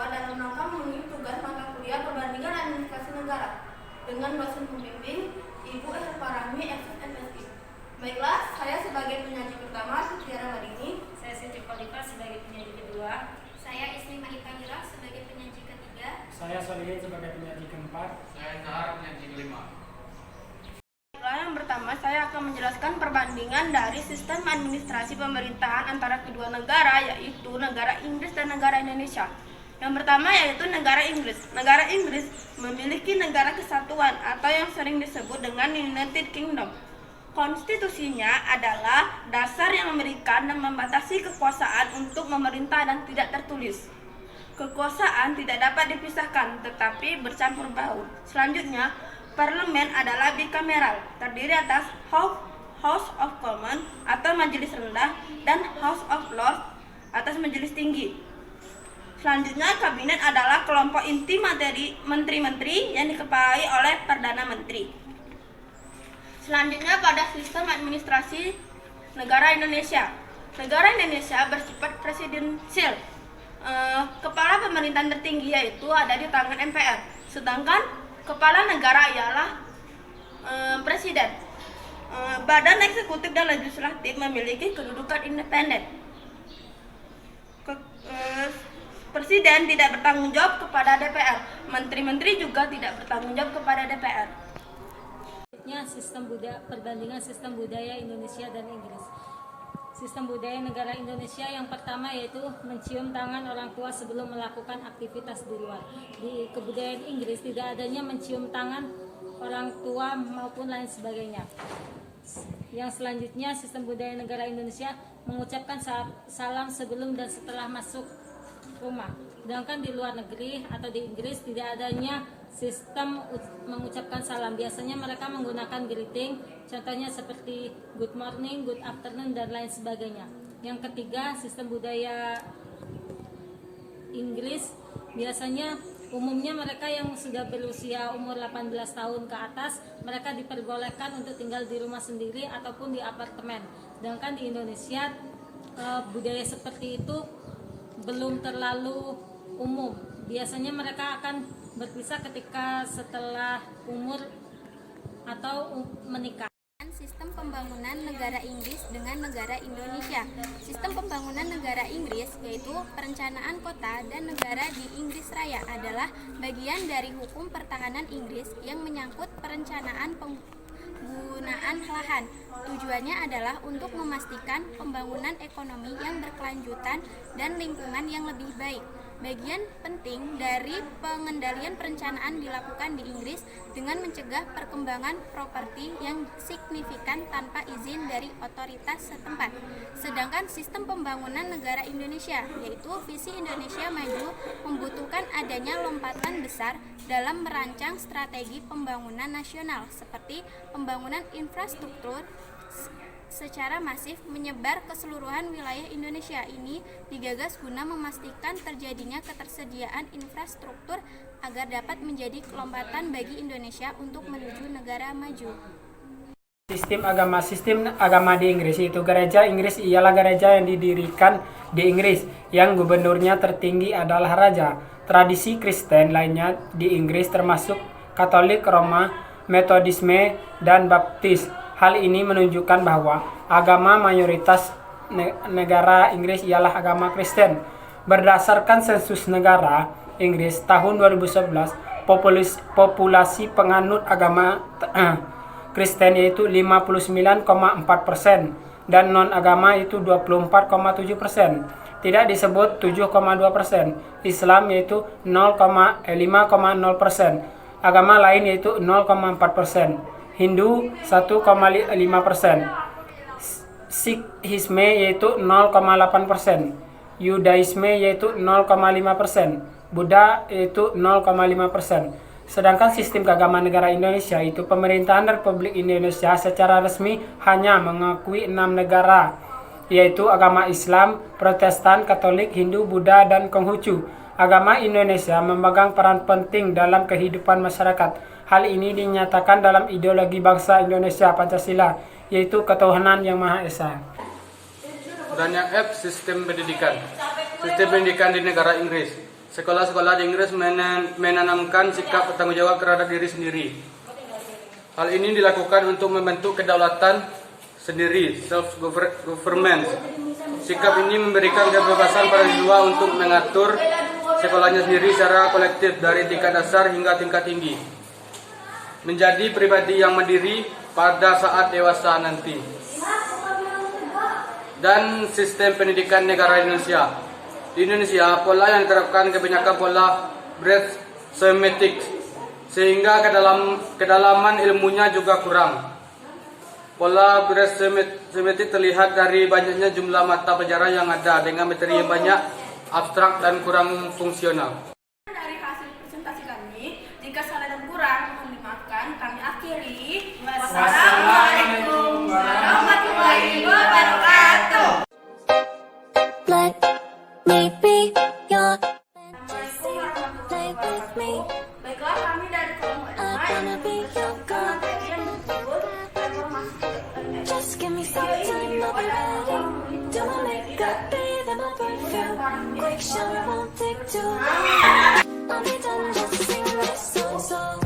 dalam rangka memenuhi tugas mata kuliah perbandingan administrasi negara dengan dosen pembimbing Ibu Parami, FSMSI. Baiklah, saya sebagai penyaji pertama, Sutiara Madini. Saya Siti Khalifah sebagai penyaji kedua. Saya Ismi Mahitangirah sebagai penyaji ketiga. Saya Solihin sebagai penyaji keempat. Saya Zahar penyaji kelima. Yang pertama, saya akan menjelaskan perbandingan dari sistem administrasi pemerintahan antara kedua negara, yaitu negara Inggris dan negara Indonesia. Yang pertama yaitu negara Inggris. Negara Inggris memiliki negara kesatuan atau yang sering disebut dengan United Kingdom. Konstitusinya adalah dasar yang memberikan dan membatasi kekuasaan untuk memerintah dan tidak tertulis. Kekuasaan tidak dapat dipisahkan tetapi bercampur baur. Selanjutnya, parlemen adalah bikameral, terdiri atas House of Commons atau majelis rendah dan House of Lords atas majelis tinggi. Selanjutnya, kabinet adalah kelompok inti materi menteri-menteri yang dikepalai oleh Perdana Menteri. Selanjutnya, pada sistem administrasi negara Indonesia. Negara Indonesia bersifat presidensial. Kepala pemerintahan tertinggi yaitu ada di tangan MPR. Sedangkan kepala negara ialah presiden. Badan eksekutif dan legislatif memiliki kedudukan independen. Presiden tidak bertanggung jawab kepada DPR. Menteri-menteri juga tidak bertanggung jawab kepada DPR. Perbandingan sistem budaya Indonesia dan Inggris. Sistem budaya negara Indonesia yang pertama yaitu mencium tangan orang tua sebelum melakukan aktivitas di luar. Di kebudayaan Inggris tidak adanya mencium tangan orang tua maupun lain sebagainya. Yang selanjutnya, sistem budaya negara Indonesia mengucapkan salam sebelum dan setelah masuk rumah. Sedangkan di luar negeri atau di Inggris tidak adanya sistem mengucapkan salam. Biasanya mereka menggunakan greeting, contohnya seperti good morning, good afternoon, dan lain sebagainya. Yang ketiga, sistem budaya Inggris biasanya umumnya mereka yang sudah berusia umur 18 tahun ke atas, mereka diperbolehkan untuk tinggal di rumah sendiri ataupun di apartemen. Sedangkan di Indonesia budaya seperti itu belum terlalu umum. Biasanya mereka akan berpisah ketika setelah umur atau menikah. Sistem pembangunan negara Inggris dengan negara Indonesia. Sistem pembangunan negara Inggris yaitu perencanaan kota dan negara di Inggris Raya adalah bagian dari hukum pertahanan Inggris yang menyangkut perencanaan penggunaan lahan. Tujuannya adalah untuk memastikan pembangunan ekonomi yang berkelanjutan dan lingkungan yang lebih baik. Bagian penting dari pengendalian perencanaan dilakukan di Inggris dengan mencegah perkembangan properti yang signifikan tanpa izin dari otoritas setempat. Sedangkan sistem pembangunan negara Indonesia, yaitu Visi Indonesia Maju, membutuhkan adanya lompatan besar dalam merancang strategi pembangunan nasional seperti pembangunan infrastruktur secara masif menyebar ke seluruhan wilayah Indonesia. Ini digagas guna memastikan terjadinya ketersediaan infrastruktur agar dapat menjadi lompatan bagi Indonesia untuk menuju negara maju. Sistem agama di Inggris itu gereja Inggris ialah gereja yang didirikan di Inggris yang gubernurnya tertinggi adalah raja. Tradisi Kristen lainnya di Inggris termasuk Katolik, Roma, Metodisme, dan Baptis. Hal ini menunjukkan bahwa agama mayoritas negara Inggris ialah agama Kristen. Berdasarkan sensus negara Inggris tahun 2011, populasi penganut agama Kristen yaitu 59,4% dan non-agama itu 24,7%. Tidak disebut 7,2%. Islam yaitu 5,0%. Agama lain yaitu 0,4%. Hindu 1,5%, Sikhisme yaitu 0,8%, Yudaisme yaitu 0,5%, Buddha yaitu 0,5%. Sedangkan sistem keagamaan negara Indonesia itu pemerintahan Republik Indonesia secara resmi hanya mengakui 6 negara, yaitu agama Islam, Protestan, Katolik, Hindu, Buddha, dan Konghucu. Agama Indonesia memegang peran penting dalam kehidupan masyarakat. Hal ini dinyatakan dalam ideologi bangsa Indonesia Pancasila, yaitu ketuhanan yang Maha Esa. Selanjutnya F, sistem pendidikan. Sistem pendidikan di negara Inggris. sekolah-sekolah di Inggris menanamkan sikap bertanggung jawab terhadap diri sendiri. Hal ini dilakukan untuk membentuk kedaulatan sendiri, self-government. Sikap ini memberikan kebebasan para siswa untuk mengatur sekolahnya sendiri secara kolektif dari tingkat dasar hingga tingkat tinggi. Menjadi pribadi yang mandiri pada saat dewasa nanti. Dan sistem pendidikan negara Indonesia. Di Indonesia, pola yang diterapkan kebanyakan pola breadth semantic, sehingga kedalaman ilmunya juga kurang. Pola breadth semantic terlihat dari banyaknya jumlah mata pelajaran yang ada dengan materi yang banyak, abstrak dan kurang fungsional. Dari hasil presentasi kami, jika salah dan kurang mohon dimaafkan, kami akhiri. Wassalamualaikum warahmatullahi wabarakatuh. Let me be your Assalamualaikum warahmatullahi play with me. Baiklah, kami dari kelompok I wanna be your girl. materi yang disebut reformasi. Just give me some time, I'll be ready. Do my makeup, bathe in my perfume. Quick shower won't take too long. I'll be done, just sing this song.